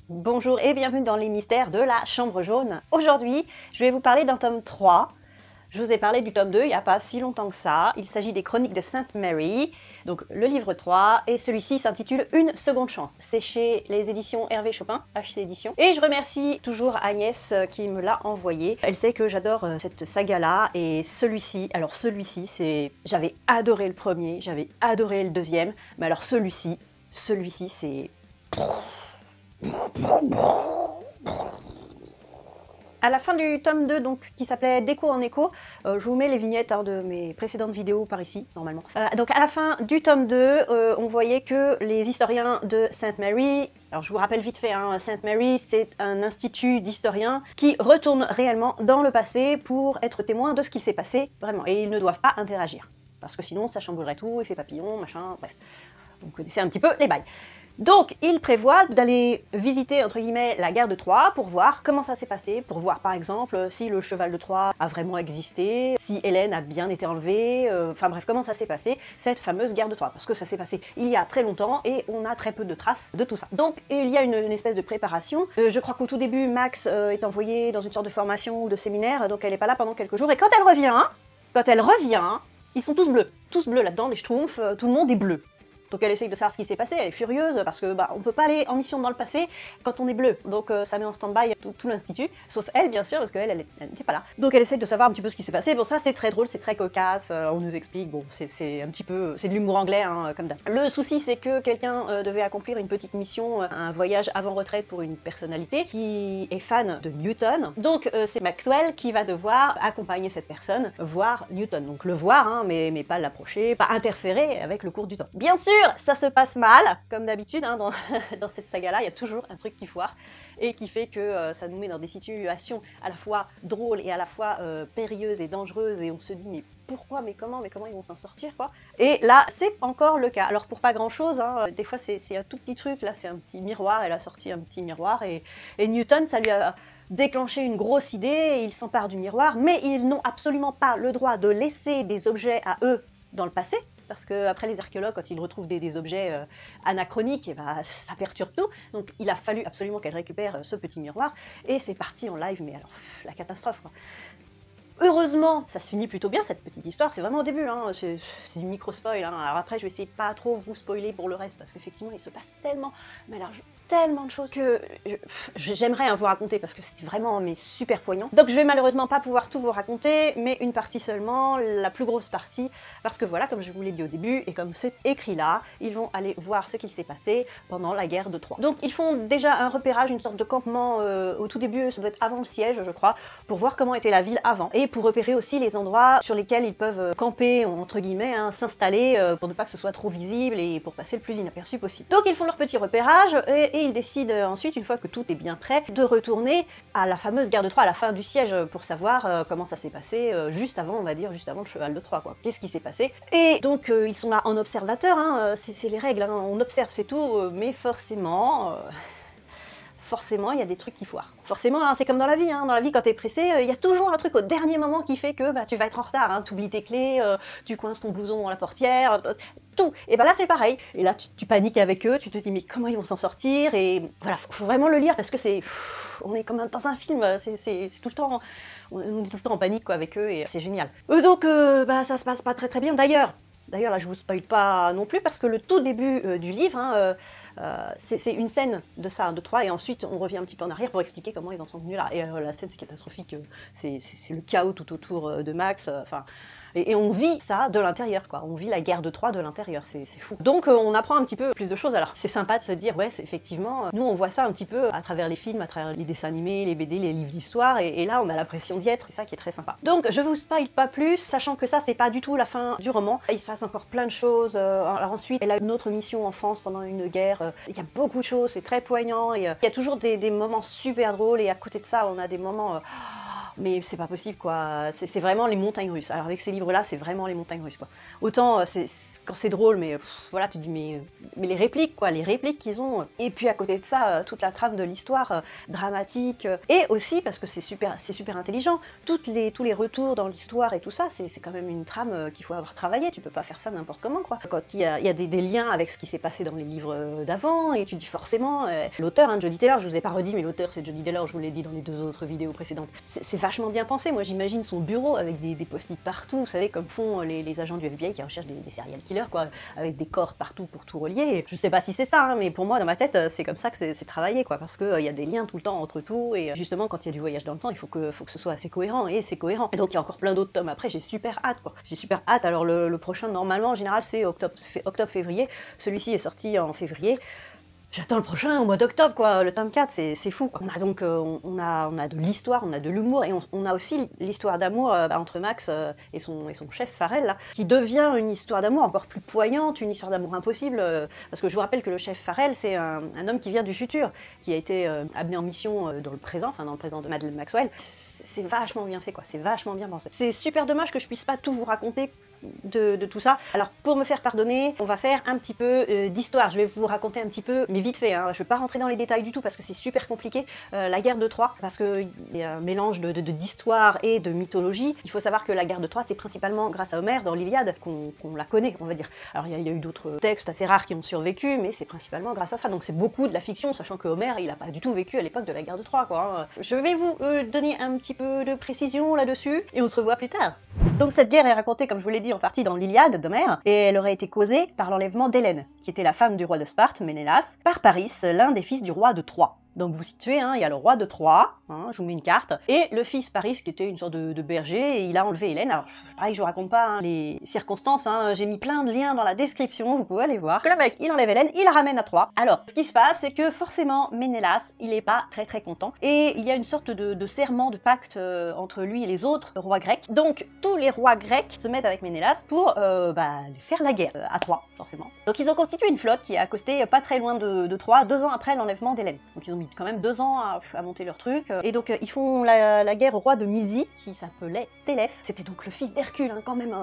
Bonjour et bienvenue dans les mystères de la Chambre jaune. Aujourd'hui, je vais vous parler d'un tome 3. Je vous ai parlé du tome 2 il n'y a pas si longtemps que ça. Il s'agit des Chroniques de Sainte Mary, donc le livre 3, et celui-ci s'intitule Une seconde chance. C'est chez les éditions Hervé Chopin, HC Éditions. Et je remercie toujours Agnès qui me l'a envoyé. Elle sait que j'adore cette saga-là, et celui-ci, c'est... J'avais adoré le premier, j'avais adoré le deuxième, mais alors celui-ci, c'est... À la fin du tome 2, donc, qui s'appelait D'écho en écho, je vous mets les vignettes de mes précédentes vidéos par ici, normalement. Donc à la fin du tome 2, on voyait que les historiens de Sainte Mary, alors je vous rappelle vite fait, Sainte Mary, c'est un institut d'historiens qui retourne réellement dans le passé pour être témoin de ce qui s'est passé, vraiment. Et ils ne doivent pas interagir, parce que sinon ça chamboulerait tout, effet papillon, machin, bref. Vous connaissez un petit peu les bails. Donc, il prévoit d'aller visiter, entre guillemets, la guerre de Troie pour voir comment ça s'est passé, pour voir par exemple si le cheval de Troie a vraiment existé, si Hélène a bien été enlevée, enfin bref, comment ça s'est passé, cette fameuse guerre de Troie, parce que ça s'est passé il y a très longtemps et on a très peu de traces de tout ça. Donc, il y a une espèce de préparation. Je crois qu'au tout début, Max est envoyée dans une sorte de formation ou de séminaire, donc elle n'est pas là pendant quelques jours, et quand elle revient, ils sont tous bleus là-dedans, les schtroumpfs, tout le monde est bleu. Donc elle essaye de savoir ce qui s'est passé, elle est furieuse parce que on peut pas aller en mission dans le passé quand on est bleu. Donc ça met en stand-by tout l'institut, sauf elle bien sûr, parce qu'elle n'était pas là. Donc elle essaye de savoir un petit peu ce qui s'est passé. Bon, ça c'est très drôle, c'est très cocasse, on nous explique, bon c'est un petit peu, c'est de l'humour anglais comme d'hab. Le souci c'est que quelqu'un devait accomplir une petite mission, un voyage avant retraite pour une personnalité qui est fan de Newton. Donc c'est Maxwell qui va devoir accompagner cette personne, voir Newton. Donc le voir, mais pas l'approcher, pas interférer avec le cours du temps. Bien sûr, ça se passe mal, comme d'habitude, dans cette saga-là, il y a toujours un truc qui foire, et qui fait que ça nous met dans des situations à la fois drôles et à la fois périlleuses et dangereuses, et on se dit mais pourquoi, mais comment ils vont s'en sortir, quoi. Et là, c'est encore le cas. Alors pour pas grand-chose, des fois c'est un tout petit truc, là c'est un petit miroir, elle a sorti un petit miroir, et Newton, ça lui a déclenché une grosse idée, et il s'empare du miroir, mais ils n'ont absolument pas le droit de laisser des objets à eux dans le passé, parce qu'après les archéologues, quand ils retrouvent des objets anachroniques, et ça perturbe tout. Donc il a fallu absolument qu'elle récupère ce petit miroir, et c'est parti en live, mais alors, la catastrophe, quoi. Heureusement, ça se finit plutôt bien cette petite histoire, c'est vraiment au début, c'est du micro-spoil. Alors après, je vais essayer de pas trop vous spoiler pour le reste, parce qu'effectivement, il se passe tellement, mais alors tellement de choses que j'aimerais vous raconter, parce que c'était vraiment super poignant. Donc je vais malheureusement pas pouvoir tout vous raconter, mais une partie seulement, la plus grosse partie, parce que voilà, comme je vous l'ai dit au début, et comme c'est écrit là, ils vont aller voir ce qu'il s'est passé pendant la guerre de Troie. Donc ils font déjà un repérage, une sorte de campement au tout début, ça doit être avant le siège, je crois, pour voir comment était la ville avant, et pour repérer aussi les endroits sur lesquels ils peuvent camper, entre guillemets, s'installer, pour ne pas que ce soit trop visible et pour passer le plus inaperçu possible. Donc ils font leur petit repérage, et ils décident ensuite, une fois que tout est bien prêt, de retourner à la fameuse guerre de Troie, à la fin du siège, pour savoir comment ça s'est passé juste avant, on va dire, juste avant le cheval de Troie, quoi. Qu'est-ce qui s'est passé? Et donc ils sont là en observateur, c'est les règles, on observe, c'est tout, mais forcément, il y a des trucs qui foirent. Forcément, c'est comme dans la vie, quand t'es pressé, il y a toujours un truc au dernier moment qui fait que tu vas être en retard, t'oublies tes clés, tu coinces ton blouson dans la portière, tout. Et là c'est pareil, et là tu paniques avec eux, tu te dis mais comment ils vont s'en sortir, et voilà, faut vraiment le lire, parce que on est comme dans un film, c'est tout le temps, on est tout le temps en panique, quoi, avec eux, et c'est génial. Donc ça se passe pas très très bien, d'ailleurs là je vous spoil pas non plus, parce que le tout début du livre, c'est une scène de ça, de Troie, et ensuite on revient un petit peu en arrière pour expliquer comment ils en sont venus là. Et la scène c'est catastrophique, c'est le chaos tout autour de Max, et on vit ça de l'intérieur, quoi. On vit la guerre de Troie de l'intérieur, c'est fou. Donc on apprend un petit peu plus de choses. Alors c'est sympa de se dire, ouais, effectivement, nous on voit ça un petit peu à travers les films, à travers les dessins animés, les BD, les livres d'histoire, et là on a l'impression d'y être, c'est ça qui est très sympa. Donc je vous spoil pas plus, sachant que ça c'est pas du tout la fin du roman. Il se passe encore plein de choses. Alors ensuite, elle a une autre mission en France pendant une guerre. Il y a beaucoup de choses, c'est très poignant, et il y a toujours des moments super drôles, et à côté de ça, on a des moments mais c'est pas possible quoi, c'est vraiment les montagnes russes. Alors avec ces livres-là, c'est vraiment les montagnes russes quoi. Autant quand c'est drôle, mais voilà, tu te dis mais les répliques quoi, les répliques qu'ils ont. Et puis à côté de ça, toute la trame de l'histoire dramatique, et aussi parce que c'est super intelligent. Tous les retours dans l'histoire et tout ça, c'est quand même une trame qu'il faut avoir travaillé. Tu peux pas faire ça n'importe comment quoi. Quand il y a des liens avec ce qui s'est passé dans les livres d'avant, et tu dis forcément l'auteur, hein, Jody Taylor, je vous ai pas redit, mais l'auteur c'est Jody Taylor, je vous l'ai dit dans les 2 autres vidéos précédentes. C'est vachement bien pensé. Moi j'imagine son bureau avec des post-it partout, vous savez, comme font les agents du FBI qui recherchent des serial killers quoi, avec des cordes partout pour tout relier. Je sais pas si c'est ça, hein, mais pour moi dans ma tête c'est comme ça que c'est travaillé quoi, parce qu'il y a des liens tout le temps entre tout, et justement quand il y a du voyage dans le temps, il faut que ce soit assez cohérent, et c'est cohérent. Et donc il y a encore plein d'autres tomes après, j'ai super hâte quoi. J'ai super hâte. Alors le prochain normalement en général c'est octobre-février, celui-ci est sorti en février. J'attends le prochain au mois d'octobre quoi, le tome 4, c'est fou quoi. On a donc on a de l'histoire, on a de l'humour, et on a aussi l'histoire d'amour entre Max et son chef Farrell là, qui devient une histoire d'amour encore plus poignante, une histoire d'amour impossible, parce que je vous rappelle que le chef Farrell c'est un homme qui vient du futur, qui a été amené en mission dans le présent, enfin dans le présent de Madeleine Maxwell. C'est vachement bien fait quoi, c'est vachement bien pensé. C'est super dommage que je puisse pas tout vous raconter de tout ça. Alors pour me faire pardonner, on va faire un petit peu d'histoire. Je vais vous raconter un petit peu, mais vite fait, hein. Je vais pas rentrer dans les détails du tout parce que c'est super compliqué, la guerre de Troie, parce qu'il y a un mélange d'histoire et de mythologie. Il faut savoir que la guerre de Troie, c'est principalement grâce à Homère dans l'Iliade qu'on la connaît, on va dire. Alors il y a eu d'autres textes assez rares qui ont survécu, mais c'est principalement grâce à ça. Donc c'est beaucoup de la fiction, sachant que Homère, il a pas du tout vécu à l'époque de la guerre de Troie, quoi, hein. Je vais vous donner un petit peu de précision là-dessus, et on se revoit plus tard. Donc cette guerre est racontée, comme je vous l'ai dit, en partie dans l'Iliade d'Homère, et elle aurait été causée par l'enlèvement d'Hélène, qui était la femme du roi de Sparte, Ménélas, par Paris, l'un des fils du roi de Troie. Donc vous situez, hein, il y a le roi de Troie, hein, je vous mets une carte, et le fils Paris qui était une sorte de berger, et il a enlevé Hélène. Alors pareil, je vous raconte pas hein, les circonstances, hein, j'ai mis plein de liens dans la description, vous pouvez aller voir. Que le mec, il enlève Hélène, il la ramène à Troie. Alors, ce qui se passe, c'est que forcément, Ménélas, il est pas très content, et il y a une sorte de serment, de pacte entre lui et les autres rois grecs. Donc tous les rois grecs se mettent avec Ménélas pour lui faire la guerre à Troie, forcément. Donc ils ont constitué une flotte qui a accosté pas très loin de Troie, 2 ans après l'enlèvement d'Hélène. Donc ils ont mis quand même 2 ans à monter leur truc, et donc ils font la guerre au roi de Mysie, qui s'appelait Télèphe. C'était donc le fils d'Hercule, hein, quand même,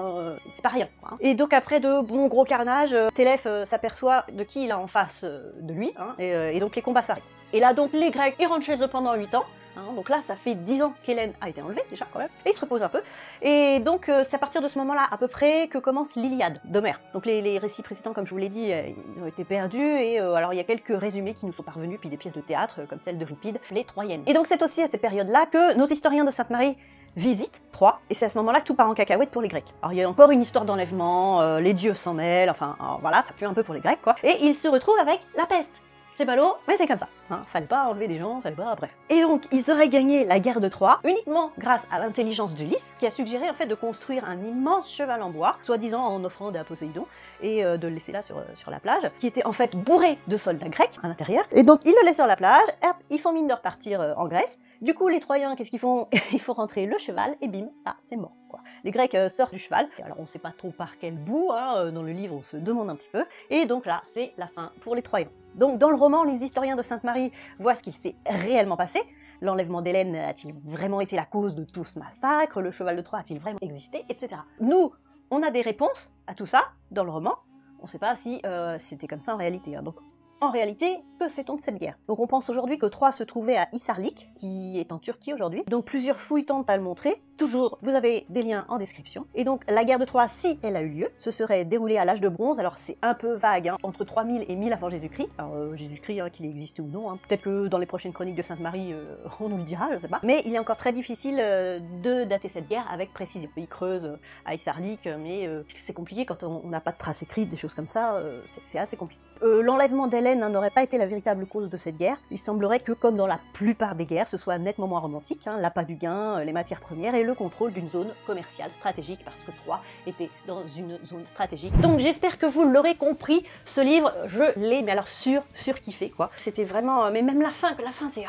c'est pas rien, quoi, hein. Et donc après de bons gros carnages, Télèphe s'aperçoit de qui il a en face de lui, hein, et donc les combats s'arrêtent. Et là donc les Grecs, ils rentrent chez eux pendant 8 ans, hein, donc là ça fait 10 ans qu'Hélène a été enlevée déjà quand même, et ils se reposent un peu, et donc c'est à partir de ce moment-là à peu près que commence l'Iliade d'Homère. Donc les récits précédents, comme je vous l'ai dit, ils ont été perdus, et alors il y a quelques résumés qui nous sont parvenus, puis des pièces de théâtre comme celle d'Euripide, les Troyennes. Et donc c'est aussi à cette période-là que nos historiens de Sainte-Marie visitent Troie, et c'est à ce moment-là que tout part en cacahuète pour les Grecs. Alors il y a encore une histoire d'enlèvement, les dieux s'en mêlent, enfin voilà, ça pue un peu pour les Grecs quoi, et ils se retrouvent avec la peste. C'est ballot, mais c'est comme ça, hein. Fallait pas enlever des gens, fallait pas, bref. Et donc, ils auraient gagné la guerre de Troie uniquement grâce à l'intelligence d'Ulysse, qui a suggéré en fait de construire un immense cheval en bois, soi-disant en offrande à Poséidon, et de le laisser là sur la plage, qui était en fait bourré de soldats grecs à l'intérieur. Et donc, ils le laissent sur la plage, hop, ils font mine de repartir en Grèce. Du coup, les Troyens, qu'est-ce qu'ils font? Il faut rentrer le cheval, et bim, là, c'est mort, quoi. Les Grecs sortent du cheval, et alors on sait pas trop par quel bout, hein, dans le livre on se demande un petit peu, et donc là, c'est la fin pour les Troyens. Donc dans le roman, les historiens de Sainte-Marie voient ce qu'il s'est réellement passé. L'enlèvement d'Hélène a-t-il vraiment été la cause de tout ce massacre? Le cheval de Troie a-t-il vraiment existé? Etc. Nous, on a des réponses à tout ça dans le roman. On ne sait pas si c'était comme ça en réalité, hein. Donc en réalité, que sait-on de cette guerre? Donc on pense aujourd'hui que Troie se trouvait à Hisarlik, qui est en Turquie aujourd'hui. Donc plusieurs fouilles tentent à le montrer. Toujours, vous avez des liens en description. Et donc la guerre de Troie, si elle a eu lieu, se serait déroulée à l'âge de bronze. Alors c'est un peu vague, hein, entre 3000 et 1000 avant Jésus-Christ. Alors Jésus-Christ, hein, qu'il existe ou non, hein. Peut-être que dans les prochaines chroniques de Sainte-Marie, on nous le dira, je sais pas. Mais il est encore très difficile de dater cette guerre avec précision. Ils creusent à Hisarlik, mais c'est compliqué quand on n'a pas de traces écrites, des choses comme ça, c'est assez compliqué. L'enlèvement d'Hélène n'aurait pas été la véritable cause de cette guerre. Il semblerait que, comme dans la plupart des guerres, ce soit nettement moins romantique, hein, l'appât du gain, les matières premières et le contrôle d'une zone commerciale stratégique, parce que Troie était dans une zone stratégique. Donc j'espère que vous l'aurez compris, ce livre, je l'ai, mais alors surkiffé quoi. C'était vraiment, mais même la fin c'est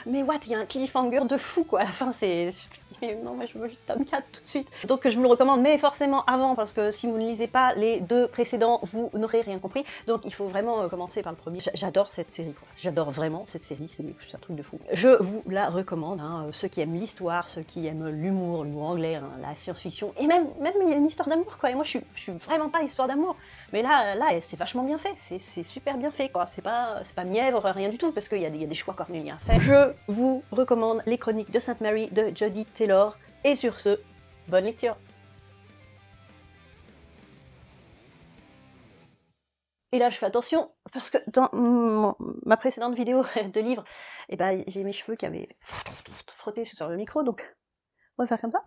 mais what, il y a un cliffhanger de fou quoi, à la fin c'est... mais non, mais je veux le tome 4 tout de suite. Donc je vous le recommande, mais forcément avant, parce que si vous ne lisez pas les 2 précédents, vous n'aurez rien compris. Donc il faut vraiment commencer par le premier. J'adore cette série, quoi. J'adore vraiment cette série, c'est un truc de fou. Je vous la recommande, hein, ceux qui aiment l'histoire, ceux qui aiment l'humour anglais, hein, la science-fiction, et même il y a une histoire d'amour, quoi. Et moi je suis vraiment pas histoire d'amour, mais là c'est vachement bien fait, c'est super bien fait, quoi. C'est pas mièvre, rien du tout, parce qu'il y a des choix cornéliens à faire. Je vous recommande les Chroniques de Sainte Mary de Jodi Taylor, et sur ce, bonne lecture. Et là je fais attention, parce que dans ma précédente vidéo de livre, eh ben, j'ai mes cheveux qui avaient frotté sur le micro, donc on va faire comme ça.